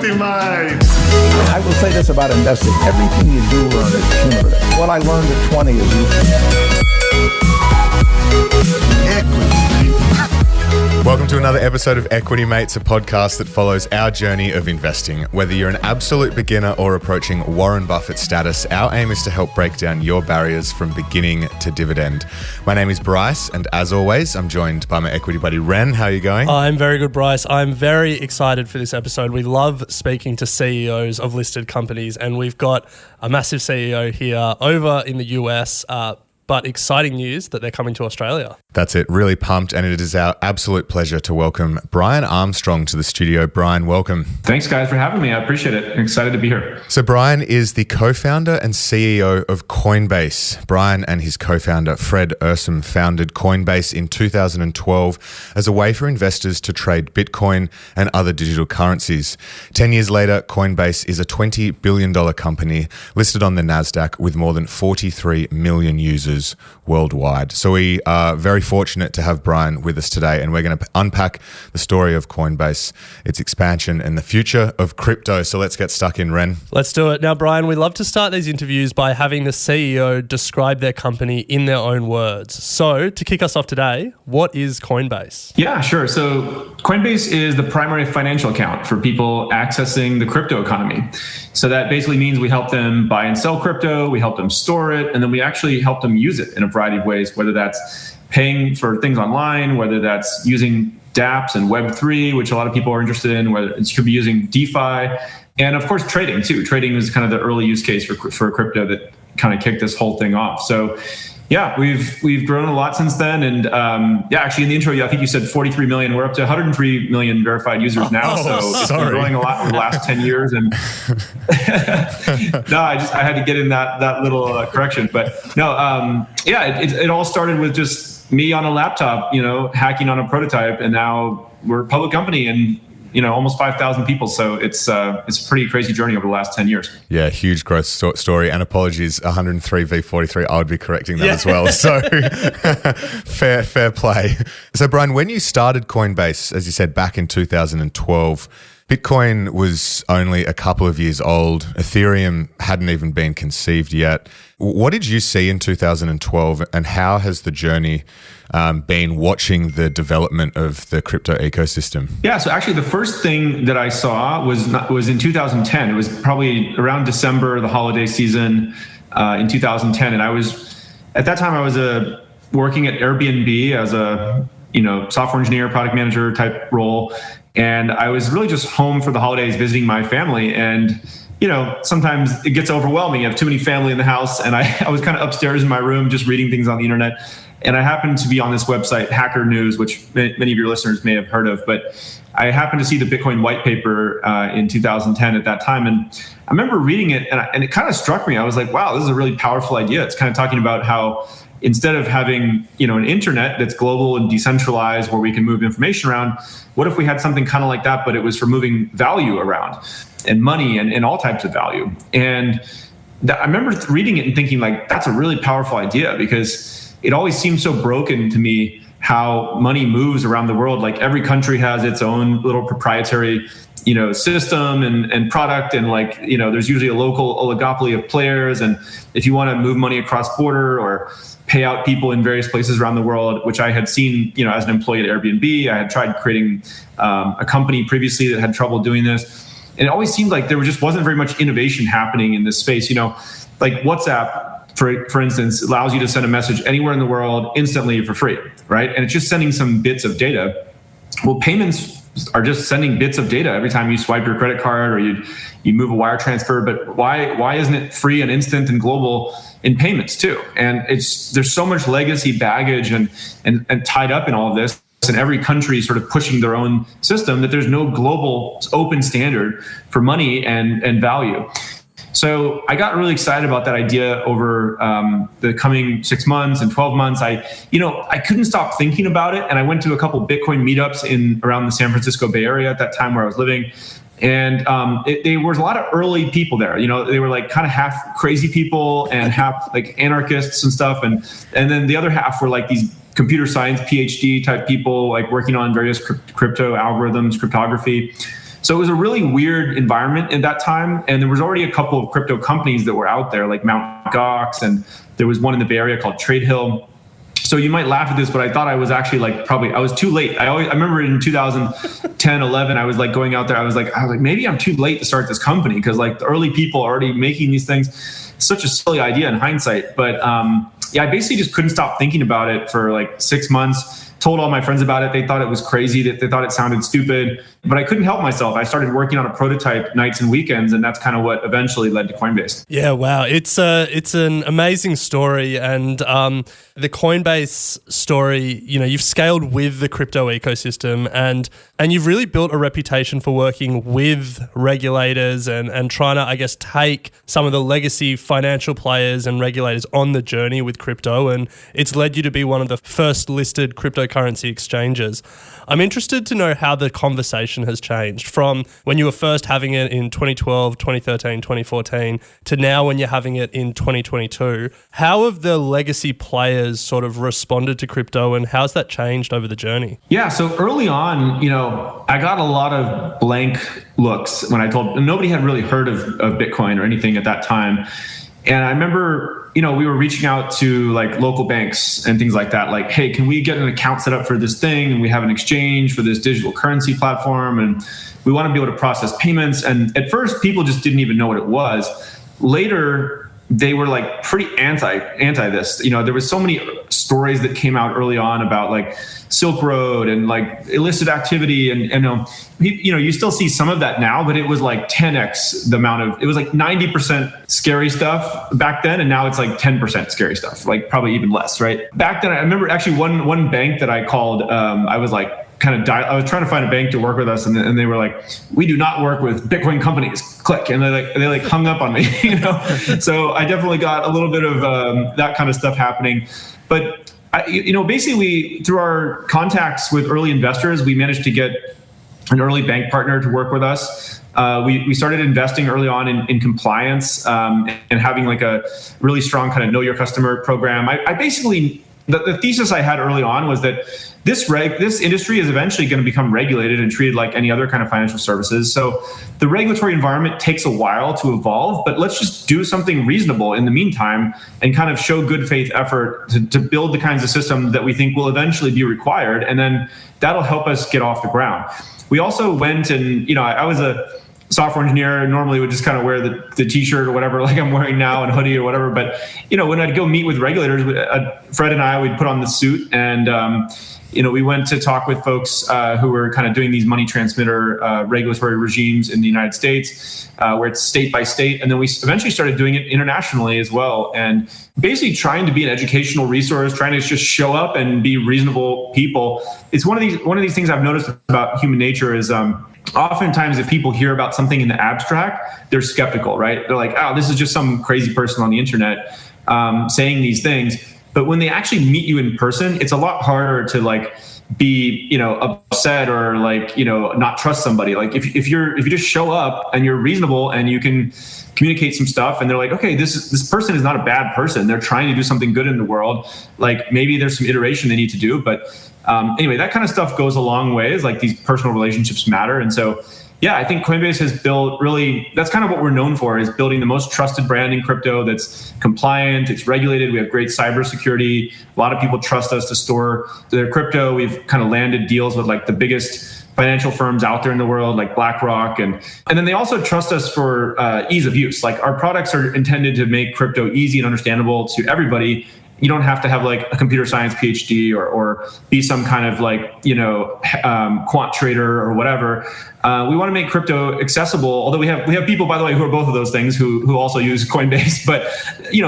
equity, mate. I will say this about investing. Everything you do learn is cumulative. What I learned at 20 is useful. Welcome to another episode of Equity Mates, a podcast that follows our journey of investing. Whether you're an absolute beginner or approaching Warren Buffett status, our aim is to help break down your barriers from beginning to dividend. My name is Bryce, and as always, I'm joined by my equity buddy, Ren. How are you going? I'm very good, Bryce. I'm very excited for this episode. We love speaking to CEOs of listed companies, and we've got a massive CEO here over in the US, but exciting news that they're coming to Australia. That's it. Really pumped. And it is our absolute pleasure to welcome Brian Armstrong to the studio. Brian, welcome. Thanks, guys, for having me. I appreciate it. I'm excited to be here. So Brian is the co-founder and CEO of Coinbase. Brian and his co-founder, Fred Ursum, founded Coinbase in 2012 as a way for investors to trade Bitcoin and other digital currencies. 10 years later, Coinbase is a $20 billion company listed on the NASDAQ with more than 43 million users worldwide. So we are very fortunate to have Brian with us today, and we're going to unpack the story of Coinbase, its expansion, and the future of crypto. So let's get stuck in, Ren. Let's do it. Now, Brian, we love to start these interviews by having the CEO describe their company in their own words. So to kick us off today, what is Coinbase? Yeah, sure. So Coinbase is the primary financial account for people accessing the crypto economy. So that basically means we help them buy and sell crypto, we help them store it, and then we actually help them use it in a variety of ways, whether that's paying for things online, whether that's using dApps and Web3, which a lot of people are interested in, whether it could be using DeFi, and of course trading too. Trading is kind of the early use case for crypto that kind of kicked this whole thing off. So yeah, we've grown a lot since then, and actually in the intro, I think you said 43 million. We're up to 103 million verified users now, so it's been growing a lot in the last 10 years. And no, I had to get in that little correction, but no, it all started with just me on a laptop, hacking on a prototype, and now we're a public company and almost 5,000 people. So it's a pretty crazy journey over the last 10 years. Yeah, huge growth story. And apologies, 103 v43. I would be correcting that as well. So fair play. So Brian, when you started Coinbase, as you said, back in 2012, Bitcoin was only a couple of years old. Ethereum hadn't even been conceived yet. What did you see in 2012, and how has the journey been watching the development of the crypto ecosystem? Yeah, so actually the first thing that I saw was in 2010. It was probably around December, the holiday season in 2010. And at that time I was working at Airbnb as a software engineer, product manager type role. And I was really just home for the holidays visiting my family. And sometimes it gets overwhelming. You have too many family in the house. And I was kind of upstairs in my room just reading things on the internet. And I happened to be on this website, Hacker News, which many of your listeners may have heard of. But I happened to see the Bitcoin white paper in 2010 at that time. And I remember reading it, and it kind of struck me. I was like, wow, this is a really powerful idea. It's kind of talking about how instead of having an internet that's global and decentralized where we can move information around, what if we had something kind of like that, but it was for moving value around and money and all types of value. And I remember reading it and thinking like, that's a really powerful idea, because it always seems so broken to me how money moves around the world. Like every country has its own little proprietary system and product, and there's usually a local oligopoly of players. And if you want to move money across border or pay out people in various places around the world, which I had seen, as an employee at Airbnb, I had tried creating a company previously that had trouble doing this. And it always seemed like there just wasn't very much innovation happening in this space. Like WhatsApp, for instance, allows you to send a message anywhere in the world instantly for free, right? And it's just sending some bits of data. Well, payments are just sending bits of data every time you swipe your credit card or you move a wire transfer. But why isn't it free and instant and global in payments too? And there's so much legacy baggage and tied up in all of this, and every country sort of pushing their own system, that there's no global open standard for money and value. So I got really excited about that idea over the coming 6 months and 12 months. I couldn't stop thinking about it. And I went to a couple Bitcoin meetups around the San Francisco Bay Area at that time where I was living. And there was a lot of early people there. They were like kind of half crazy people and half like anarchists and stuff. And then the other half were like these computer science PhD type people, like working on various crypto algorithms, cryptography. So it was a really weird environment at that time. And there was already a couple of crypto companies that were out there, like Mt. Gox, and there was one in the Bay Area called Trade Hill. So you might laugh at this, but I thought I was actually I was too late. I remember in 2010, 11, I was like going out there. I was like, maybe I'm too late to start this company because like the early people are already making these things. Such a silly idea in hindsight. But I basically just couldn't stop thinking about it for like 6 months. Told all my friends about it. They thought it was crazy, that they thought it sounded stupid, but I couldn't help myself. I started working on a prototype nights and weekends, and that's kind of what eventually led to Coinbase. Yeah, wow. It's an amazing story. And the Coinbase story, you've scaled with the crypto ecosystem and you've really built a reputation for working with regulators and trying to, I guess, take some of the legacy financial players and regulators on the journey with crypto. And it's led you to be one of the first listed cryptocurrency exchanges. I'm interested to know how the conversation has changed from when you were first having it in 2012, 2013, 2014 to now when you're having it in 2022. How have the legacy players sort of responded to crypto and how's that changed over the journey? Yeah, so early on, I got a lot of blank looks when I told, nobody had really heard of Bitcoin or anything at that time. And I remember, we were reaching out to like local banks and things like that. Like, hey, can we get an account set up for this thing? And we have an exchange for this digital currency platform. And we want to be able to process payments. And at first, people just didn't even know what it was. Later, they were like pretty anti this. There was so many stories that came out early on about like Silk Road and like illicit activity. And you still see some of that now, but it was like 10x the amount of, it was like 90% scary stuff back then. And now it's like 10% scary stuff, like probably even less, right? Back then, I remember actually one bank that I called, I was like, I was trying to find a bank to work with us, and they were like, "We do not work with Bitcoin companies." Click, and they hung up on me. So I definitely got a little bit of that kind of stuff happening. But basically through our contacts with early investors, we managed to get an early bank partner to work with us. We started investing early on in compliance and having like a really strong kind of know your customer program. I basically the thesis I had early on was that this industry is eventually going to become regulated and treated like any other kind of financial services. So the regulatory environment takes a while to evolve, but let's just do something reasonable in the meantime and kind of show good faith effort to build the kinds of system that we think will eventually be required. And then that'll help us get off the ground. We also went and, I was a software engineer, normally would just kind of wear the t-shirt or whatever, like I'm wearing now, and hoodie or whatever. But, when I'd go meet with regulators, Fred and I, we'd put on the suit and, we went to talk with folks who were kind of doing these money transmitter regulatory regimes in the United States, where it's state by state. And then we eventually started doing it internationally as well. And basically trying to be an educational resource, trying to just show up and be reasonable people. It's one of these things I've noticed about human nature is oftentimes if people hear about something in the abstract, they're skeptical, right? They're like, oh, this is just some crazy person on the internet saying these things. But when they actually meet you in person, it's a lot harder to like be, upset or like, not trust somebody. Like if you just show up and you're reasonable and you can communicate some stuff and they're like, okay, this person is not a bad person. They're trying to do something good in the world. Like maybe there's some iteration they need to do. But anyway, that kind of stuff goes a long ways. Like these personal relationships matter. And so, yeah, I think Coinbase has built really, that's kind of what we're known for, is building the most trusted brand in crypto that's compliant, it's regulated, we have great cybersecurity. A lot of people trust us to store their crypto. We've kind of landed deals with like the biggest financial firms out there in the world, like BlackRock. And then they also trust us for ease of use. Like our products are intended to make crypto easy and understandable to everybody. You don't have to have like a computer science PhD or be some kind of like, quant trader or whatever. We want to make crypto accessible, although we have people, by the way, who are both of those things who also use Coinbase, but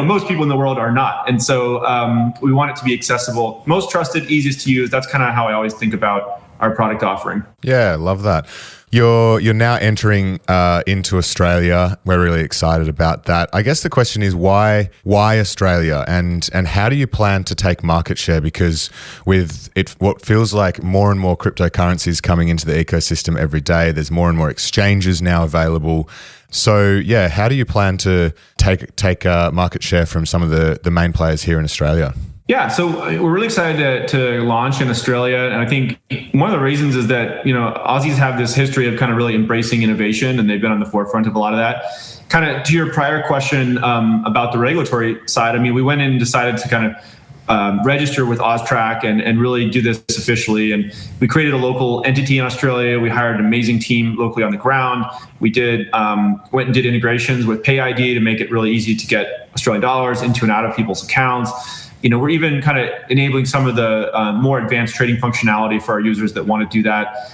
most people in the world are not. And so we want it to be accessible, most trusted, easiest to use. That's kind of how I always think about our product offering. Yeah, love that. You're now entering into Australia. We're really excited about that. I guess the question is why Australia, and how do you plan to take market share? Because with it, what feels like more and more cryptocurrencies coming into the ecosystem every day, there's more and more exchanges now available. So yeah, how do you plan to take market share from some of the main players here in Australia? Yeah, so we're really excited to launch in Australia, and I think one of the reasons is that Aussies have this history of kind of really embracing innovation, and they've been on the forefront of a lot of that. Kind of to your prior question about the regulatory side, I mean, we went in and decided to kind of register with AUSTRAC and really do this officially. And we created a local entity in Australia. We hired an amazing team locally on the ground. We went and did integrations with PayID to make it really easy to get Australian dollars into and out of people's accounts. We're even kind of enabling some of the more advanced trading functionality for our users that want to do that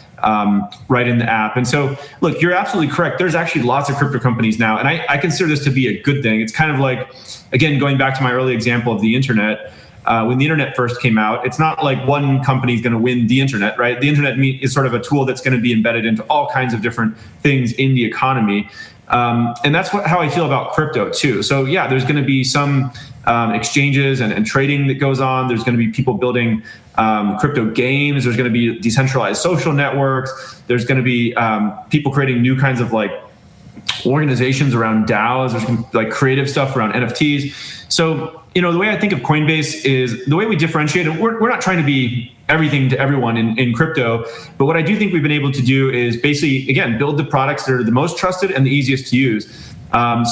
right in the app. And so, look, you're absolutely correct. There's actually lots of crypto companies now, and I consider this to be a good thing. It's kind of like, again, going back to my early example of the internet. When the internet first came out, it's not like one company is going to win the internet, right? The internet is sort of a tool that's going to be embedded into all kinds of different things in the economy. And that's how I feel about crypto too. So yeah, there's going to be some exchanges and trading that goes on. There's going to be people building crypto games. There's going to be decentralized social networks. There's going to be people creating new kinds of like organizations around DAOs. There's going to be like creative stuff around NFTs. So, the way I think of Coinbase is the way we differentiate, and we're not trying to be everything to everyone in crypto, but what I do think we've been able to do is basically, again, build the products that are the most trusted and the easiest to use.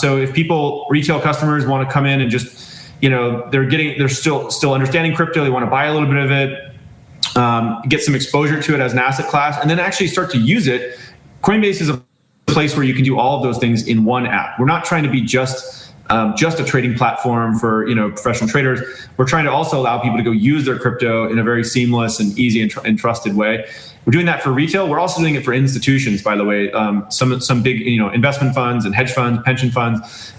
So if retail customers want to come in and just, they're still understanding crypto, they want to buy a little bit of it, get some exposure to it as an asset class, and then actually start to use it, Coinbase is a place where you can do all of those things in one app. We're not trying to be just a trading platform for professional traders. We're trying to also allow people to go use their crypto in a very seamless and easy and trusted way. We're doing that for retail. We're also doing it for institutions, by the way. Some big investment funds and hedge funds, pension funds.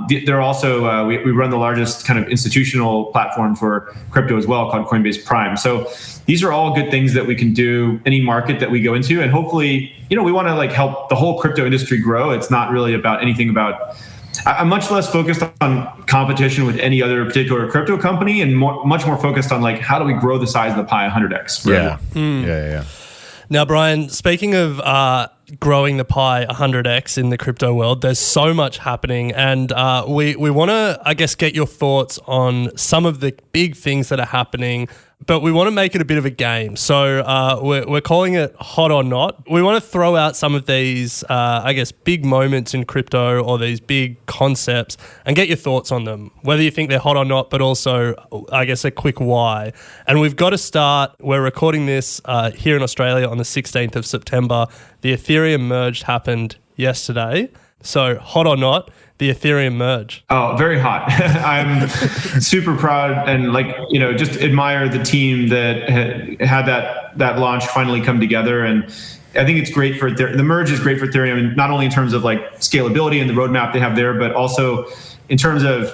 They're also we run the largest kind of institutional platform for crypto as well, called Coinbase Prime. So these are all good things that we can do any market that we go into, and hopefully we want to like help the whole crypto industry grow. It's not really about anything about. I'm much less focused on competition with any other particular crypto company, and much more focused on like how do we grow the size of the pie 100x. Yeah. Now, Brian, speaking of growing the pie 100x in the crypto world, there's so much happening, and we want to, I guess, get your thoughts on some of the big things that are happening, but we want to make it a bit of a game. So we're calling it Hot or Not. We want to throw out some of these, I guess, big moments in crypto or these big concepts and get your thoughts on them, whether you think they're hot or not, but also, I guess, a quick why. And we've got to start, we're recording this here in Australia on the 16th of September. The Ethereum merge happened yesterday. So hot or not, the Ethereum merge? Oh, very hot. I'm super proud and just admire the team that had that launch finally come together. And I think it's great for the merge is great for Ethereum, and not only in terms of like scalability and the roadmap they have there, but also in terms of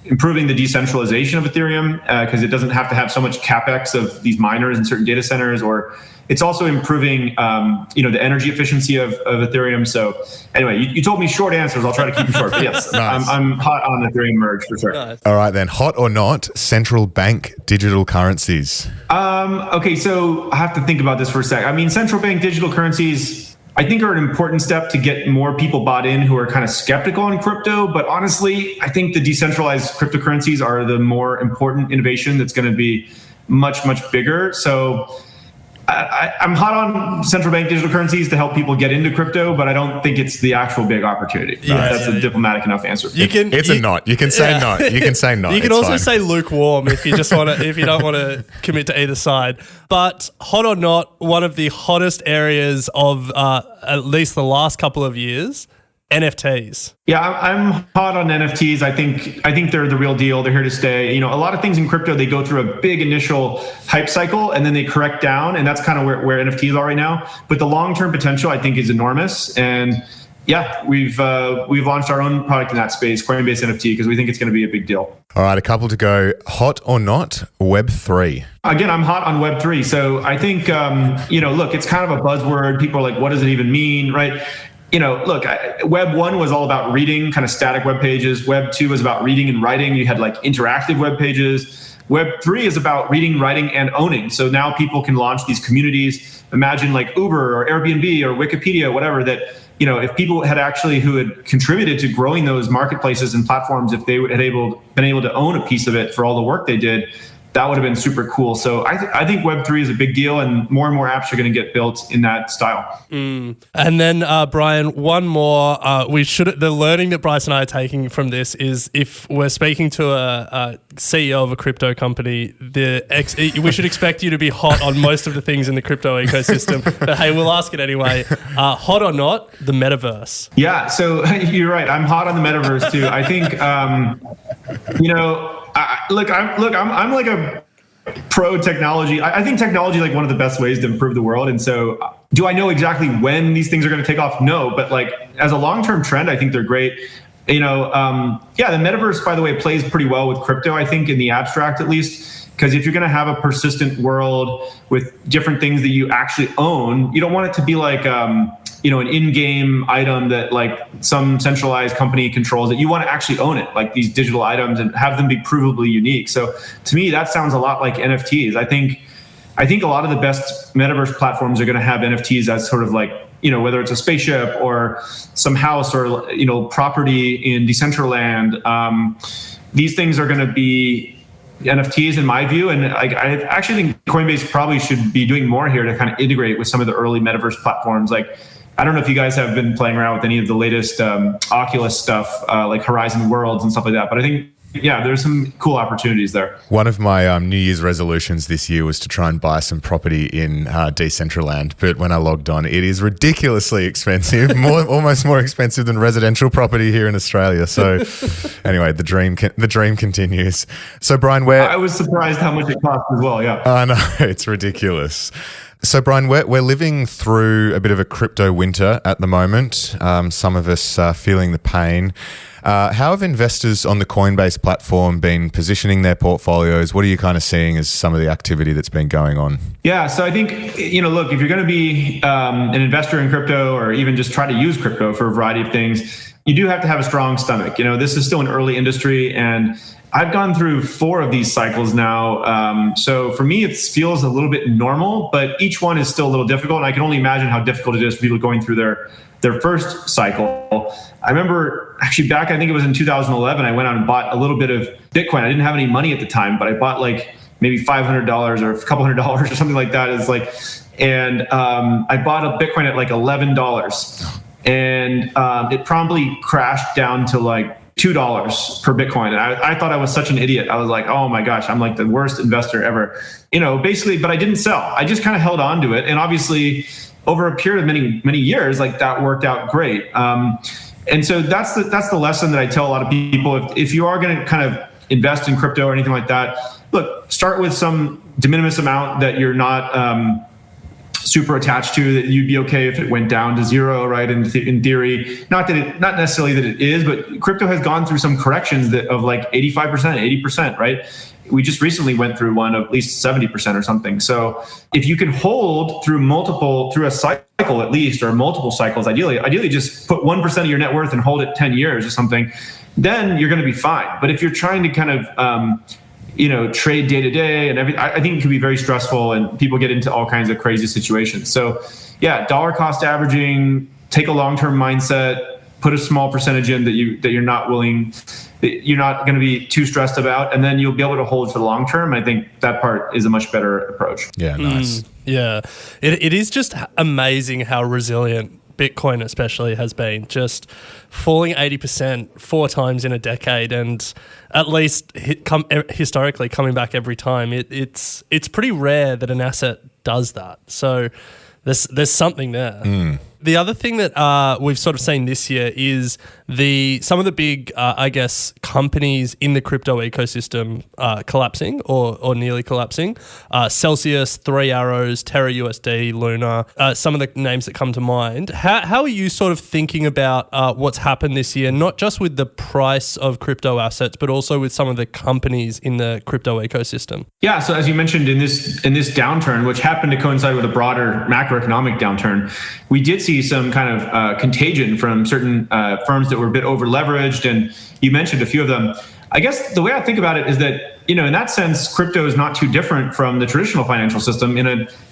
improving the decentralization of Ethereum, because it doesn't have to have so much capex of these miners in certain data centers, or it's also improving, the energy efficiency of Ethereum. So anyway, you told me short answers. I'll try to keep them short. But yes, Nice. I'm hot on Ethereum merge for sure. Nice. All right, then. Hot or not, central bank digital currencies? Okay, so I have to think about this for a sec. I mean, central bank digital currencies, I think, are an important step to get more people bought in who are kind of skeptical on crypto. But honestly, I think the decentralized cryptocurrencies are the more important innovation that's going to be much, much bigger. So I'm hot on central bank digital currencies to help people get into crypto, but I don't think it's the actual big opportunity. That's a diplomatic enough answer. It's a not. You can say not. You can say not. You can It's also fine. say lukewarm if you just want to, if you don't want to commit to either side. But hot or not, one of the hottest areas of at least the last couple of years, NFTs. Yeah, I'm hot on NFTs. I think they're the real deal. They're here to stay. A lot of things in crypto, they go through a big initial hype cycle and then they correct down, and that's kind of where NFTs are right now. But the long-term potential, I think, is enormous. And yeah, we've launched our own product in that space, Coinbase NFT, because we think it's going to be a big deal. All right, a couple to go. Hot or not, Web3? Again, I'm hot on Web3. So I think, look, it's kind of a buzzword. People are like, what does it even mean, right? Look, Web 1 was all about reading, kind of static web pages. Web 2 was about reading and writing. You had like interactive web pages. Web 3 is about reading, writing, and owning. So now people can launch these communities. Imagine like Uber or Airbnb or Wikipedia, whatever, that if people had actually who had contributed to growing those marketplaces and platforms, if they had been able to own a piece of it for all the work they did, that would have been super cool. So I think Web3 is a big deal, and more apps are going to get built in that style. And then, Brian, one more. The learning that Bryce and I are taking from this is if we're speaking to a CEO of a crypto company, we should expect you to be hot on most of the things in the crypto ecosystem. But hey, we'll ask it anyway. Hot or not, the metaverse. Yeah, so you're right. I'm hot on the metaverse too. I think, I'm like a pro technology. I think technology is like one of the best ways to improve the world. And so do I know exactly when these things are going to take off? No, but like as a long-term trend, I think they're great. The metaverse, by the way, plays pretty well with crypto, I think, in the abstract at least. Because if you're going to have a persistent world with different things that you actually own, you don't want it to be like an in-game item that like some centralized company controls it. You want to actually own it, like these digital items, and have them be provably unique. So to me, that sounds a lot like NFTs. I think a lot of the best metaverse platforms are going to have NFTs as sort of like, whether it's a spaceship or some house or, property in Decentraland. These things are going to be NFTs in my view. And I actually think Coinbase probably should be doing more here to kind of integrate with some of the early metaverse platforms. Like, I don't know if you guys have been playing around with any of the latest Oculus stuff, like Horizon Worlds and stuff like that. But I think, there's some cool opportunities there. One of my New Year's resolutions this year was to try and buy some property in Decentraland. But when I logged on, it is ridiculously expensive, almost more expensive than residential property here in Australia. So anyway, the dream continues. So Brian, I was surprised how much it cost as well. Yeah, I know, it's ridiculous. So Brian, we're living through a bit of a crypto winter at the moment. Some of us are feeling the pain. How have investors on the Coinbase platform been positioning their portfolios? What are you kind of seeing as some of the activity that's been going on? Yeah, so I think, look, if you're going to be an investor in crypto or even just try to use crypto for a variety of things, you do have to have a strong stomach. This is still an early industry, and I've gone through 4 of these cycles now. So for me, it feels a little bit normal, but each one is still a little difficult. And I can only imagine how difficult it is for people going through their first cycle. I remember actually back, I think it was in 2011, I went out and bought a little bit of Bitcoin. I didn't have any money at the time, but I bought like maybe $500 or a couple $100 or something like that. And I bought a Bitcoin at like $11. And it promptly crashed down to like $2 per Bitcoin. And I thought I was such an idiot. I was like, oh my gosh, I'm like the worst investor ever, basically, but I didn't sell. I just kind of held on to it. And obviously over a period of many years, like that worked out great. And so that's the lesson that I tell a lot of people. If you are going to kind of invest in crypto or anything like that, look, start with some de minimis amount that you're not, super attached to, that you'd be okay if it went down to zero, right? In theory, not necessarily that it is, but crypto has gone through some corrections of like 85%, 80%, right? We just recently went through one of at least 70% or something. So if you can hold through a cycle at least, or multiple cycles, ideally just put 1% of your net worth and hold it 10 years or something, then you're going to be fine. But if you're trying to kind of, trade day to day and everything, I think it can be very stressful, and people get into all kinds of crazy situations. So yeah, dollar cost averaging, take a long-term mindset, put a small percentage in that you're not going to be too stressed about, and then you'll be able to hold for the long term. I think that part is a much better approach. Yeah, nice. Yeah, it is just amazing how resilient Bitcoin especially has been, just falling 80% 4 times in a decade, and at least historically coming back every time. It's pretty rare that an asset does that. So there's something there. The other thing that we've sort of seen this year is some of the big, companies in the crypto ecosystem collapsing or nearly collapsing. Celsius, 3 Arrows, Terra USD, Luna, some of the names that come to mind. How are you sort of thinking about what's happened this year, not just with the price of crypto assets, but also with some of the companies in the crypto ecosystem? Yeah, so as you mentioned, in this downturn, which happened to coincide with a broader macroeconomic downturn, we did see some kind of contagion from certain firms that were a bit over leveraged, and you mentioned a few of them. I guess the way I think about it is that, in that sense, crypto is not too different from the traditional financial system. In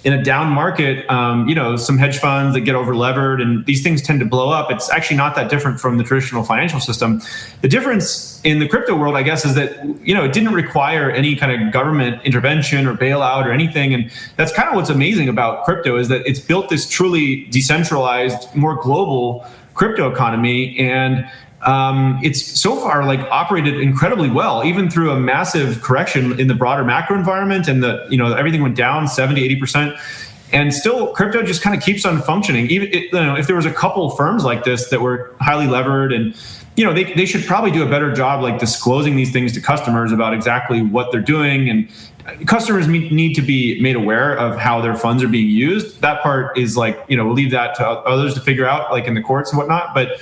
a down market, some hedge funds that get over levered and these things tend to blow up. It's actually not that different from the traditional financial system. The difference in the crypto world, I guess, is that, it didn't require any kind of government intervention or bailout or anything. And that's kind of what's amazing about crypto, is that it's built this truly decentralized, more global crypto economy. And it's so far operated incredibly well, even through a massive correction in the broader macro environment, and everything went down 70-80%, and still crypto just kind of keeps on functioning. Even if there was a couple firms like this that were highly levered, and they should probably do a better job disclosing these things to customers about exactly what they're doing, and customers need to be made aware of how their funds are being used. That part is we'll leave that to others to figure out, in the courts and whatnot, but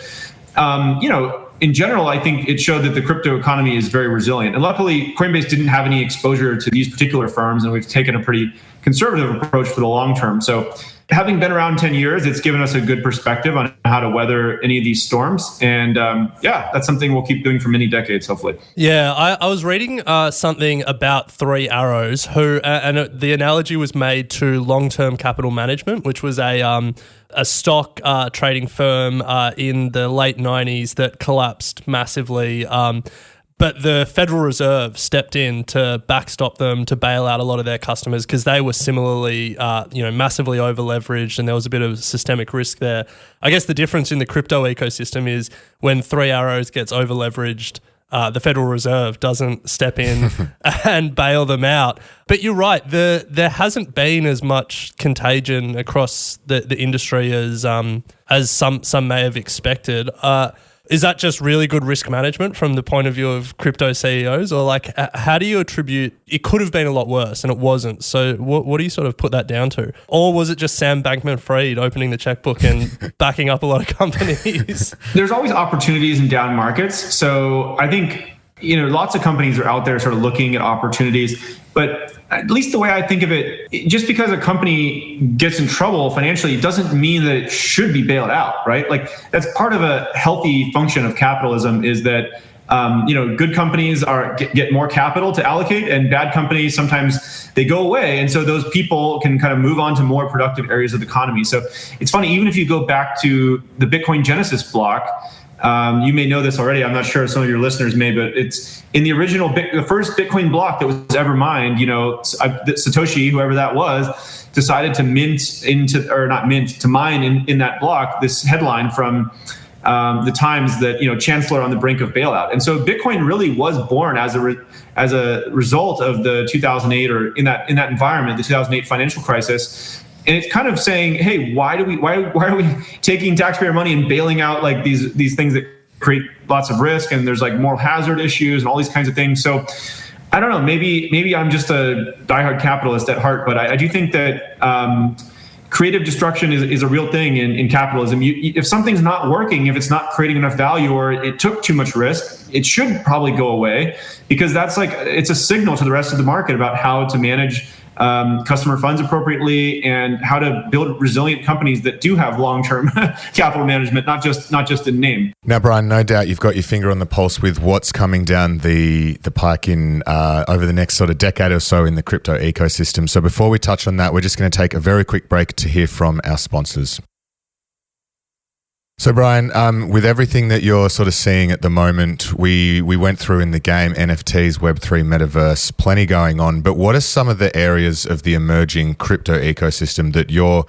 in general, I think it showed that the crypto economy is very resilient. And luckily, Coinbase didn't have any exposure to these particular firms, and we've taken a pretty conservative approach for the long term. So having been around 10 years, it's given us a good perspective on how to weather any of these storms. And that's something we'll keep doing for many decades, hopefully. Yeah, I was reading something about Three Arrows, and the analogy was made to long-term capital management, which was a stock trading firm in the late 90s that collapsed massively. But the Federal Reserve stepped in to backstop them, to bail out a lot of their customers, because they were similarly, massively over-leveraged, and there was a bit of systemic risk there. I guess the difference in the crypto ecosystem is when Three Arrows gets over-leveraged, the Federal Reserve doesn't step in and bail them out. But you're right, there hasn't been as much contagion across the industry as some may have expected. Is that just really good risk management from the point of view of crypto CEOs? Or how do you attribute, it could have been a lot worse and it wasn't. So what do you sort of put that down to? Or was it just Sam Bankman-Fried opening the checkbook and backing up a lot of companies? There's always opportunities in down markets. So I think, lots of companies are out there sort of looking at opportunities, but at least the way I think of it, just because a company gets in trouble financially, it doesn't mean that it should be bailed out, right? That's part of a healthy function of capitalism, is that, good companies get more capital to allocate, and bad companies, sometimes they go away. And so those people can kind of move on to more productive areas of the economy. So it's funny, even if you go back to the Bitcoin Genesis block, you may know this already. I'm not sure some of your listeners may, but it's in the original, the first Bitcoin block that was ever mined. Satoshi, whoever that was, decided to mine in that block this headline from the Times that Chancellor on the brink of bailout. And so Bitcoin really was born as a result of the 2008, or in that environment, the 2008 financial crisis. And it's kind of saying, hey, why are we taking taxpayer money and bailing out these things that create lots of risk, and there's moral hazard issues and all these kinds of things. So I don't know, maybe I'm just a diehard capitalist at heart, but I do think that creative destruction is a real thing in capitalism. If something's not working, if it's not creating enough value, or it took too much risk, it should probably go away, because that's it's a signal to the rest of the market about how to manage customer funds appropriately, and how to build resilient companies that do have long-term capital management, not just in name. Now, Brian, no doubt you've got your finger on the pulse with what's coming down the pike in over the next sort of decade or so in the crypto ecosystem. So before we touch on that, we're just going to take a very quick break to hear from our sponsors. So Brian, with everything that you're sort of seeing at the moment, we went through in the game NFTs, Web3, Metaverse, plenty going on. But what are some of the areas of the emerging crypto ecosystem that you're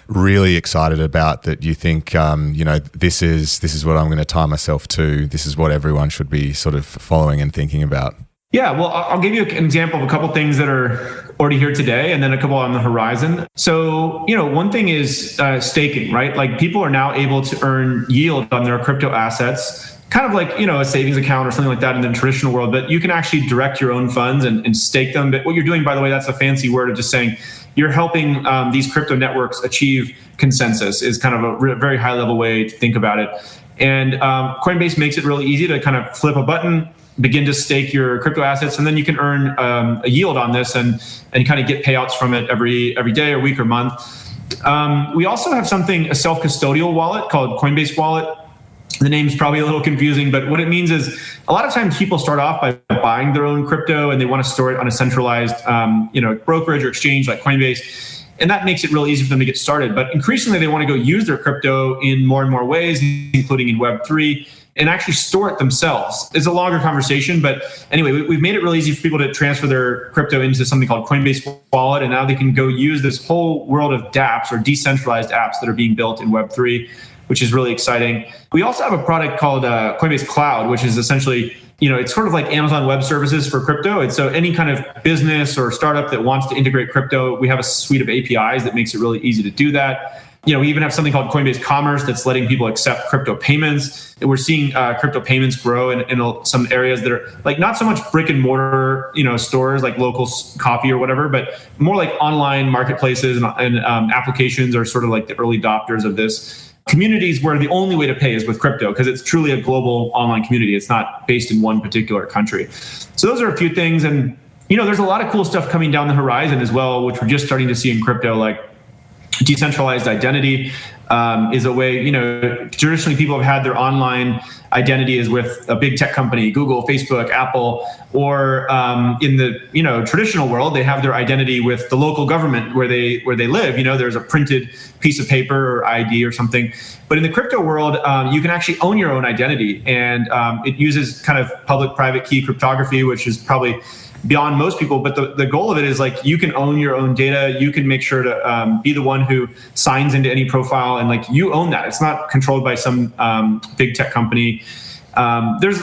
really excited about, that you think, this is what I'm going to tie myself to, this is what everyone should be sort of following and thinking about? Yeah, well, I'll give you an example of a couple things that are already here today, and then a couple on the horizon. So, one thing is staking, right? People are now able to earn yield on their crypto assets, kind of a savings account or something like that in the traditional world, but you can actually direct your own funds and stake them. But what you're doing, by the way, that's a fancy word of just saying you're helping these crypto networks achieve consensus, is kind of a very high level way to think about it. And Coinbase makes it really easy to kind of flip a button, begin to stake your crypto assets, and then you can earn a yield on this and kind of get payouts from it every day or week or month. We also have a self-custodial wallet called Coinbase Wallet. The name's probably a little confusing, but what it means is a lot of times people start off by buying their own crypto and they want to store it on a centralized, brokerage or exchange like Coinbase. And that makes it real easy for them to get started. But increasingly, they want to go use their crypto in more and more ways, including in Web3, and actually store it themselves. It's a longer conversation, but anyway, we've made it really easy for people to transfer their crypto into something called Coinbase Wallet, and now they can go use this whole world of dApps or decentralized apps that are being built in Web3, which is really exciting. We also have a product called Coinbase Cloud, which is essentially, it's sort of like Amazon Web Services for crypto. And so any kind of business or startup that wants to integrate crypto, we have a suite of APIs that makes it really easy to do that. We even have something called Coinbase Commerce that's letting people accept crypto payments. And we're seeing crypto payments grow in some areas that are like not so much brick and mortar, stores like local coffee or whatever, but more like online marketplaces and applications are sort of like the early adopters of this. Communities where the only way to pay is with crypto because it's truly a global online community. It's not based in one particular country. So those are a few things. And, there's a lot of cool stuff coming down the horizon as well, which we're just starting to see in crypto, like decentralized identity is a way, traditionally people have had their online identity is with a big tech company, Google, Facebook, Apple, or in the, traditional world, they have their identity with the local government where they live. There's a printed piece of paper or ID or something. But in the crypto world, you can actually own your own identity. And it uses kind of public-private key cryptography, which is probably beyond most people, but the goal of it is like you can own your own data. You can make sure to be the one who signs into any profile, and like you own that. It's not controlled by some big tech company. There's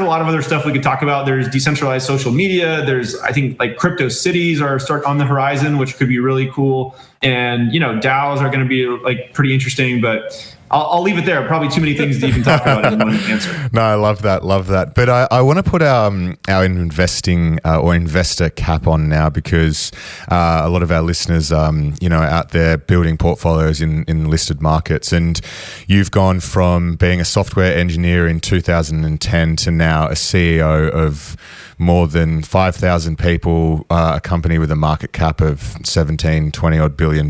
a lot of other stuff we could talk about. There's decentralized social media. There's, I think, like crypto cities are start on the horizon, which could be really cool. And DAOs are going to be like pretty interesting, but I'll leave it there. Probably too many things to even talk about in one answer. No, I love that. But I want to put our investing or investor cap on now because a lot of our listeners, are out there building portfolios in listed markets. And you've gone from being a software engineer in 2010 to now a CEO of more than 5,000 people, a company with a market cap of $20 odd billion.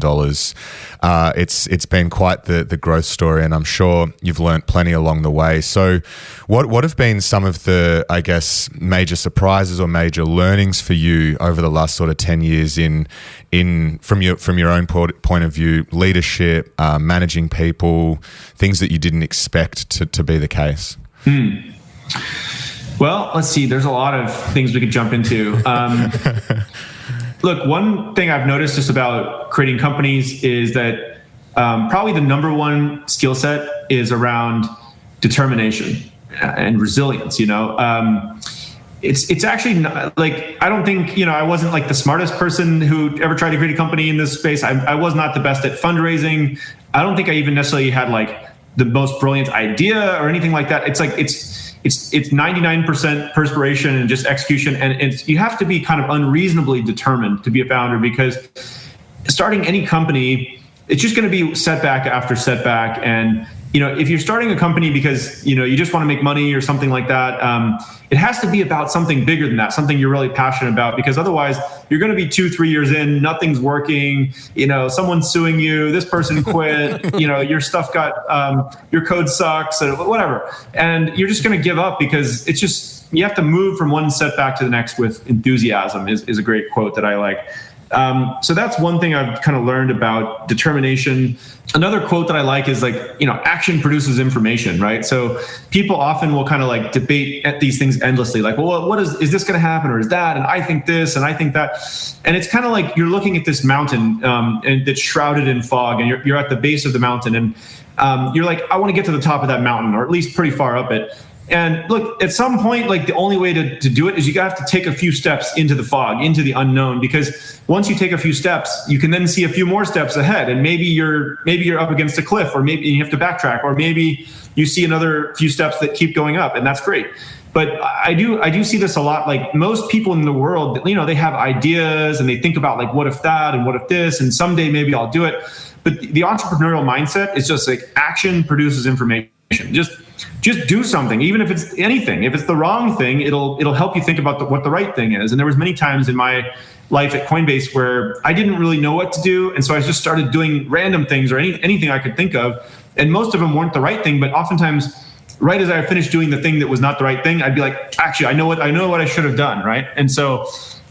It's been quite the growth story, and I'm sure you've learnt plenty along the way. So what have been some of the, I guess, major surprises or major learnings for you over the last sort of 10 years from your own point of view, leadership, managing people, things that you didn't expect to be the case? Well, let's see. There's a lot of things we could jump into. Look, one thing I've noticed just about creating companies is that probably the number one skill set is around determination and resilience. It's actually not, like, I don't think, I wasn't like the smartest person who ever tried to create a company in this space. I was not the best at fundraising. I don't think I even necessarily had like the most brilliant idea or anything like that. It's like, it's 99% perspiration and just execution. And you have to be kind of unreasonably determined to be a founder, because starting any company, it's just going to be setback after setback. And, if you're starting a company because, you just want to make money or something like that, it has to be about something bigger than that, something you're really passionate about, because otherwise you're going to be 2-3 years in, nothing's working, someone's suing you, this person quit, your stuff your code sucks, or whatever. And you're just going to give up, because it's just, you have to move from one setback to the next with enthusiasm is a great quote that I like. So that's one thing I've kind of learned about determination. Another quote that I like is like, action produces information, right? So people often will kind of like debate at these things endlessly. Like, well, what is this going to happen, or is that? And I think this, and I think that. And it's kind of like you're looking at this mountain and it's shrouded in fog, and you're at the base of the mountain, and you're like, I want to get to the top of that mountain, or at least pretty far up it. And look, at some point, like the only way to do it is you have to take a few steps into the fog, into the unknown, because once you take a few steps, you can then see a few more steps ahead. And maybe you're up against a cliff, or maybe you have to backtrack, or maybe you see another few steps that keep going up, and that's great. But I do see this a lot. Like most people in the world, they have ideas and they think about like, what if that, and what if this, and someday maybe I'll do it. But the entrepreneurial mindset is just like action produces information. Just do something, even if it's anything. If it's the wrong thing, it'll help you think about what the right thing is. And there was many times in my life at Coinbase where I didn't really know what to do, and so I just started doing random things or anything I could think of. And most of them weren't the right thing, but oftentimes right as I finished doing the thing that was not the right thing, I'd be like, actually, I know what I should have done, right? And so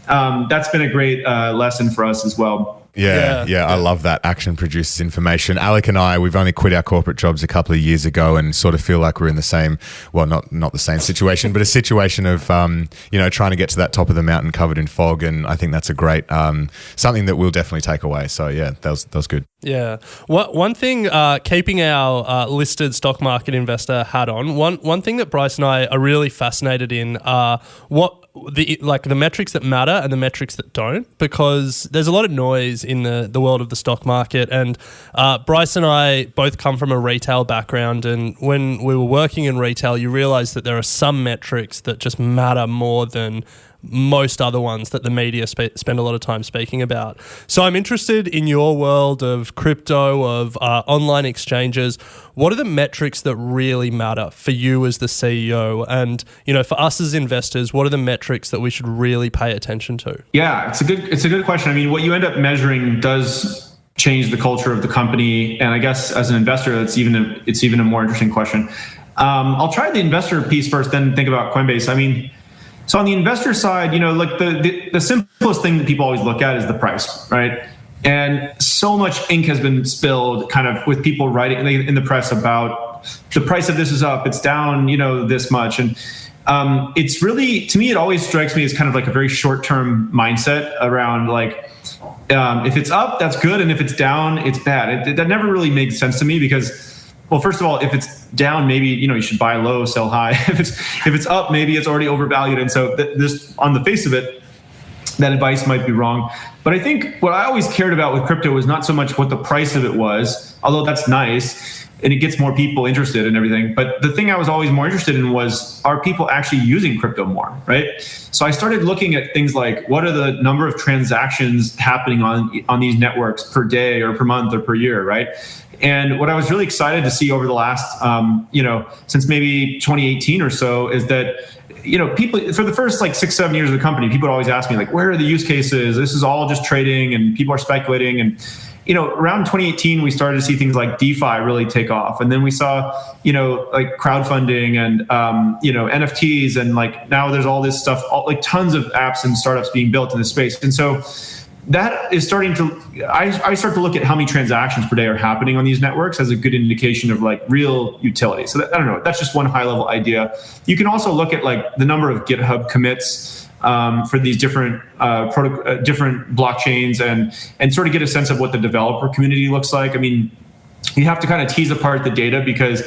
that's been a great lesson for us as well. Yeah, I love that. Action produces information. Alec and I, we've only quit our corporate jobs a couple of years ago and sort of feel like we're in the same, well, not the same situation, but a situation of, trying to get to that top of the mountain covered in fog. And I think that's a great, something that we'll definitely take away. So yeah, that was good. Yeah. One thing, keeping our listed stock market investor hat on, one thing that Bryce and I are really fascinated in are the metrics that matter and the metrics that don't, because there's a lot of noise in the world of the stock market. And Bryce and I both come from a retail background, and when we were working in retail, you realize that there are some metrics that just matter more than most other ones that the media spend a lot of time speaking about. So I'm interested in your world of crypto, of online exchanges. What are the metrics that really matter for you as the CEO? And, for us as investors, what are the metrics that we should really pay attention to? Yeah, it's a good question. I mean, what you end up measuring does change the culture of the company. And I guess as an investor, it's even a more interesting question. I'll try the investor piece first, then think about Coinbase. I mean, so on the investor side, like the simplest thing that people always look at is the price, right? And so much ink has been spilled kind of with people writing in the press about the price of this is up, it's down, this much. And it's really, to me, it always strikes me as kind of like a very short-term mindset around like, if it's up, that's good. And if it's down, it's bad. That never really makes sense to me because, well, first of all, if it's down, maybe you should buy low, sell high. If it's up, maybe it's already overvalued, and so this, on the face of it, that advice might be wrong. But I think what I always cared about with crypto was not so much what the price of it was, although that's nice and it gets more people interested and everything. But the thing I was always more interested in was, are people actually using crypto more, right? So I started looking at things like, what are the number of transactions happening on these networks per day or per month or per year, right? And what I was really excited to see over the last, since maybe 2018 or so, is that, people, for the first like 6-7 years of the company, people would always ask me like, where are the use cases? This is all just trading and people are speculating. And, around 2018, we started to see things like DeFi really take off. And then we saw, like crowdfunding and, NFTs. And like now there's all this stuff, like tons of apps and startups being built in this space. And so that is starting to, I start to look at how many transactions per day are happening on these networks as a good indication of like real utility. So I don't know, that's just one high level idea. You can also look at like the number of GitHub commits for these different different blockchains and sort of get a sense of what the developer community looks like. I mean, you have to kind of tease apart the data because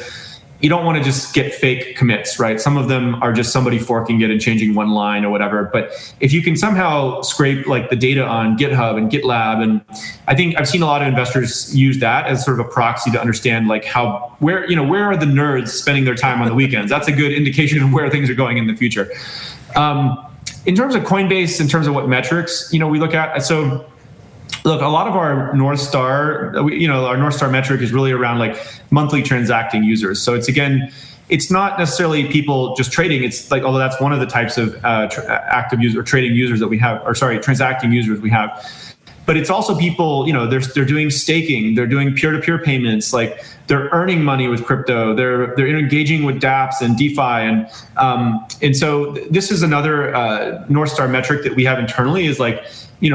you don't want to just get fake commits, right? Some of them are just somebody forking it and changing one line or whatever. But if you can somehow scrape like the data on GitHub and GitLab, and I think I've seen a lot of investors use that as sort of a proxy to understand like where are the nerds spending their time on the weekends? That's a good indication of where things are going in the future. In terms of Coinbase, in terms of what metrics, we look at, so look, a lot of our North Star, our North Star metric is really around like monthly transacting users. So it's not necessarily people just trading. It's like, although that's one of the types of active user or trading users that we have, transacting users we have. But it's also people, they're doing staking, they're doing peer-to-peer payments, like they're earning money with crypto, they're engaging with dApps and DeFi, and so this is another North Star metric that we have internally is like,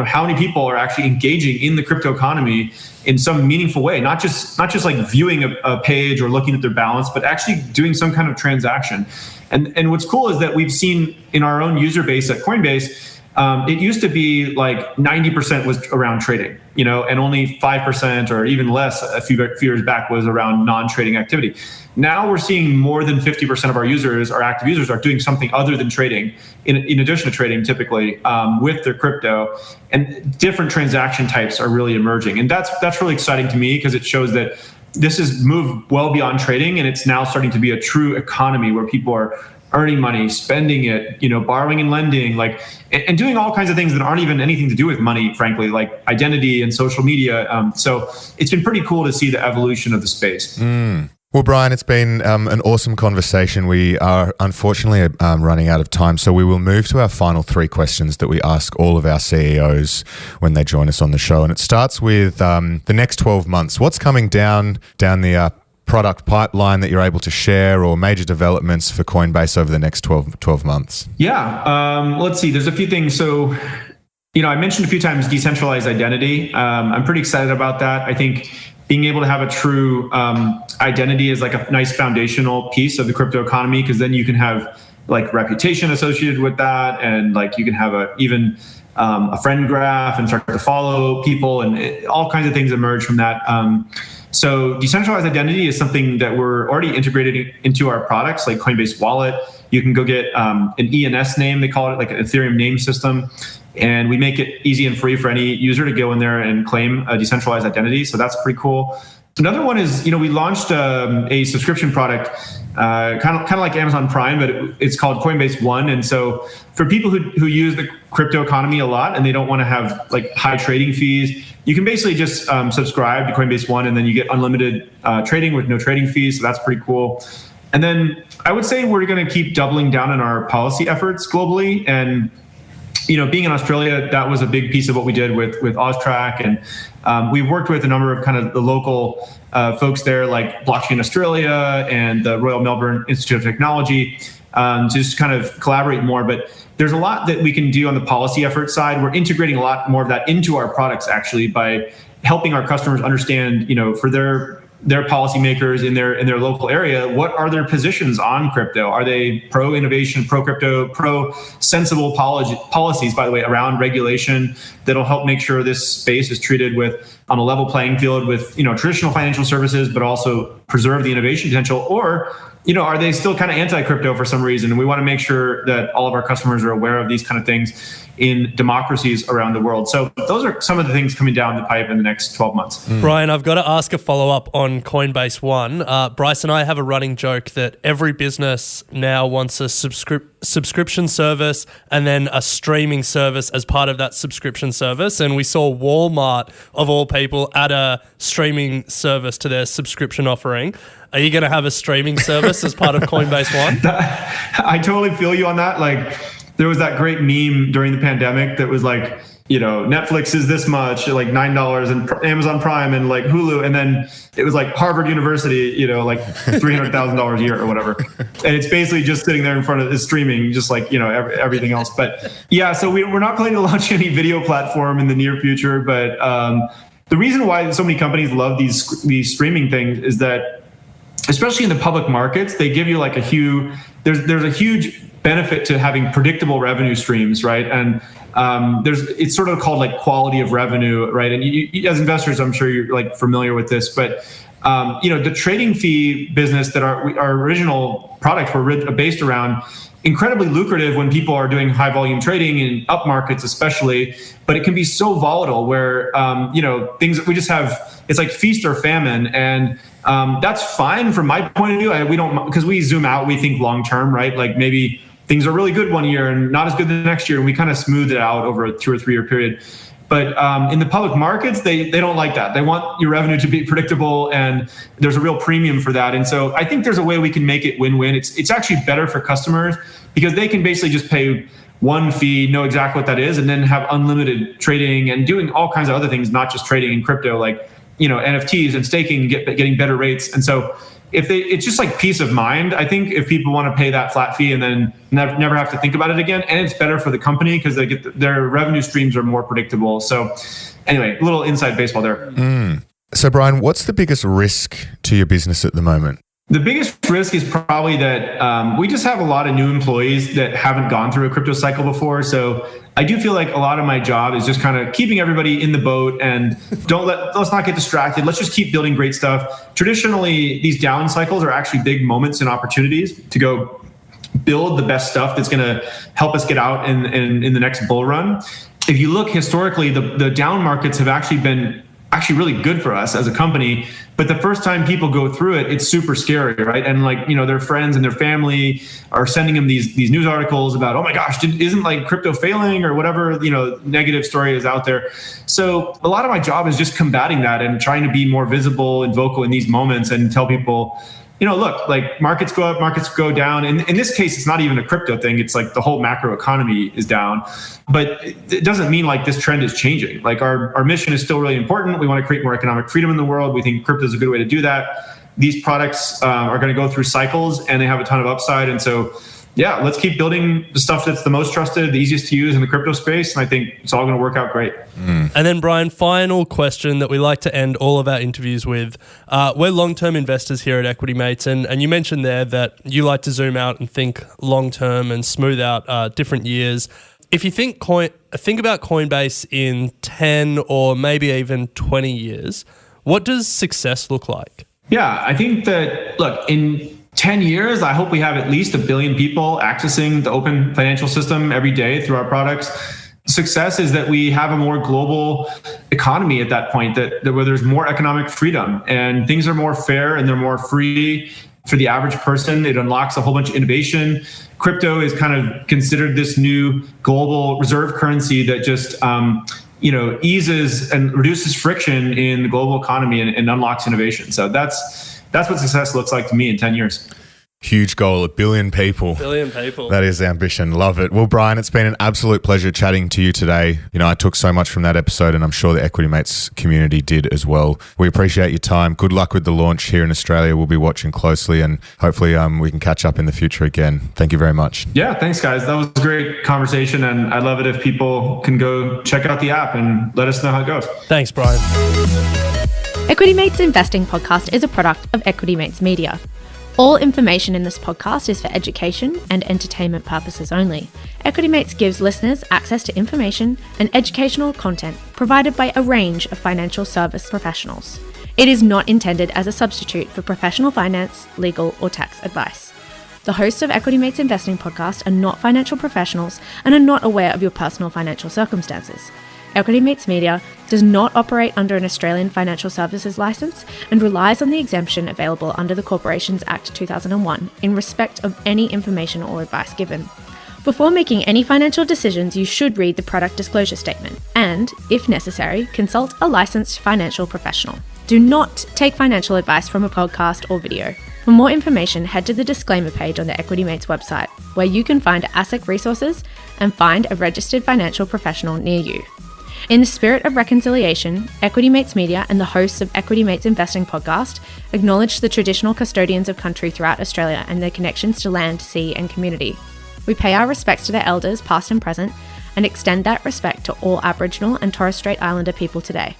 how many people are actually engaging in the crypto economy in some meaningful way, not just like viewing a page or looking at their balance, but actually doing some kind of transaction. And what's cool is that we've seen in our own user base at Coinbase, it used to be like 90% was around trading, and only 5% or even less a few years back was around non-trading activity. Now we're seeing more than 50% of our users, our active users, are doing something other than trading, in addition to trading typically, with their crypto, and different transaction types are really emerging. And that's really exciting to me because it shows that this has moved well beyond trading, and it's now starting to be a true economy where people are earning money, spending it, borrowing and lending, like, and doing all kinds of things that aren't even anything to do with money, frankly, like identity and social media. So it's been pretty cool to see the evolution of the space. Well, Brian, it's been an awesome conversation. We are unfortunately running out of time, so we will move to our final 3 questions that we ask all of our CEOs when they join us on the show. And it starts with the next 12 months. What's coming down the product pipeline that you're able to share, or major developments for Coinbase over the next 12 months? Yeah, let's see. There's a few things. So, I mentioned a few times decentralized identity. I'm pretty excited about that. I think being able to have a true identity is like a nice foundational piece of the crypto economy, because then you can have like reputation associated with that, and like you can have even a friend graph and start to follow people, and all kinds of things emerge from that. So decentralized identity is something that we're already integrated into our products, like Coinbase Wallet. You can go get an ENS name, they call it, like an Ethereum name system. And we make it easy and free for any user to go in there and claim a decentralized identity. So that's pretty cool. Another one is, we launched a subscription product, kind of like Amazon Prime, but it's called Coinbase One. And so for people who use the crypto economy a lot and they don't want to have like high trading fees, you can basically just subscribe to Coinbase One, and then you get unlimited trading with no trading fees. So that's pretty cool. And then I would say we're going to keep doubling down on our policy efforts globally. And being in Australia, that was a big piece of what we did with Austrac, and we've worked with a number of kind of the local folks there, like Blockchain Australia and the Royal Melbourne Institute of Technology, to just kind of collaborate more. But there's a lot that we can do on the policy effort side. We're integrating a lot more of that into our products, actually, by helping our customers understand, for their policymakers in their local area, what are their positions on crypto? Are they pro innovation, pro crypto, pro sensible policies, by the way, around regulation that'll help make sure this space is treated on a level playing field with traditional financial services, but also preserve the innovation potential? Or are they still kind of anti-crypto for some reason? And we want to make sure that all of our customers are aware of these kind of things in democracies around the world. So those are some of the things coming down the pipe in the next 12 months. Brian, I've got to ask a follow-up on Coinbase One. Bryce and I have a running joke that every business now wants a subscription service and then a streaming service as part of that subscription service. And we saw Walmart, of all people, add a streaming service to their subscription offering. Are you going to have a streaming service as part of Coinbase One? I totally feel you on that. Like, there was that great meme during the pandemic that was like, Netflix is this much, like $9, and Amazon Prime and like Hulu. And then it was like Harvard University, like $300,000 a year or whatever. And it's basically just sitting there in front of the streaming, just like, everything else. But yeah, so we're not planning to launch any video platform in the near future. But the reason why so many companies love these streaming things is that, especially in the public markets, they give you like there's a huge benefit to having predictable revenue streams, right? And it's sort of called like quality of revenue, right? And you, as investors, I'm sure you're like familiar with this, but the trading fee business that our original products were based around, incredibly lucrative when people are doing high volume trading in up markets, especially. But it can be so volatile where things that we just have, it's like feast or famine, and that's fine from my point of view. We don't, because we zoom out, we think long term, right? Like maybe things are really good one year and not as good the next year, and we kind of smooth it out over a 2 or 3 year period. But in the public markets, they don't like that. They want your revenue to be predictable, and there's a real premium for that. And so I think there's a way we can make it win-win. It's actually better for customers because they can basically just pay one fee, know exactly what that is, and then have unlimited trading and doing all kinds of other things, not just trading in crypto, like NFTs and staking, getting better rates. And so it's just like peace of mind. I think if people want to pay that flat fee and then never have to think about it again, and it's better for the company because they get their revenue streams are more predictable. So anyway, a little inside baseball there. So Brian, what's the biggest risk to your business at the moment? The biggest risk is probably that we just have a lot of new employees that haven't gone through a crypto cycle before. So I do feel like a lot of my job is just kind of keeping everybody in the boat and let's not get distracted. Let's just keep building great stuff. Traditionally, these down cycles are actually big moments and opportunities to go build the best stuff that's going to help us get out in the next bull run. If you look historically, the down markets have actually been really good for us as a company. But the first time people go through it, it's super scary, right? And like, their friends and their family are sending them these news articles about, oh my gosh, isn't like crypto failing or whatever, negative story is out there. So a lot of my job is just combating that and trying to be more visible and vocal in these moments and tell people, look, like markets go up, markets go down. And in this case, it's not even a crypto thing. It's like the whole macro economy is down. But it doesn't mean like this trend is changing. Like our mission is still really important. We want to create more economic freedom in the world. We think crypto is a good way to do that. these products are going to go through cycles and they have a ton of upside. And so, yeah, let's keep building the stuff that's the most trusted, the easiest to use in the crypto space. And I think it's all going to work out great. And then, Brian, final question that we like to end all of our interviews with. We're long-term investors here at Equity Mates. And you mentioned there that you like to zoom out and think long-term and smooth out different years. If you think about Coinbase in 10 or maybe even 20 years, what does success look like? Yeah, I think that, look, in 10 years, I hope we have at least 1 billion people accessing the open financial system every day through our products. Success is that we have a more global economy at that point, that where there's more economic freedom and things are more fair and they're more free for the average person. It unlocks a whole bunch of innovation. Crypto is kind of considered this new global reserve currency that just eases and reduces friction in the global economy and unlocks innovation. So that's what success looks like to me in 10 years. Huge goal, 1 billion people. 1 billion people. That is ambition. Love it. Well, Brian, it's been an absolute pleasure chatting to you today. I took so much from that episode and I'm sure the Equity Mates community did as well. We appreciate your time. Good luck with the launch here in Australia. We'll be watching closely and hopefully we can catch up in the future again. Thank you very much. Yeah, thanks guys. That was a great conversation and I love it if people can go check out the app and let us know how it goes. Thanks, Brian. Equity Mates Investing Podcast is a product of Equity Mates Media. All information in this podcast is for education and entertainment purposes only. Equity Mates gives listeners access to information and educational content provided by a range of financial service professionals. It is not intended as a substitute for professional finance, legal, or tax advice. The hosts of Equity Mates Investing Podcast are not financial professionals and are not aware of your personal financial circumstances. Equity Mates Media does not operate under an Australian Financial Services licence and relies on the exemption available under the Corporations Act 2001 in respect of any information or advice given. Before making any financial decisions, you should read the product disclosure statement and, if necessary, consult a licensed financial professional. Do not take financial advice from a podcast or video. For more information, head to the disclaimer page on the Equity Mates website, where you can find ASIC resources and find a registered financial professional near you. In the spirit of reconciliation, Equity Mates Media and the hosts of Equity Mates Investing Podcast acknowledge the traditional custodians of country throughout Australia and their connections to land, sea and community. We pay our respects to their elders, past and present, and extend that respect to all Aboriginal and Torres Strait Islander people today.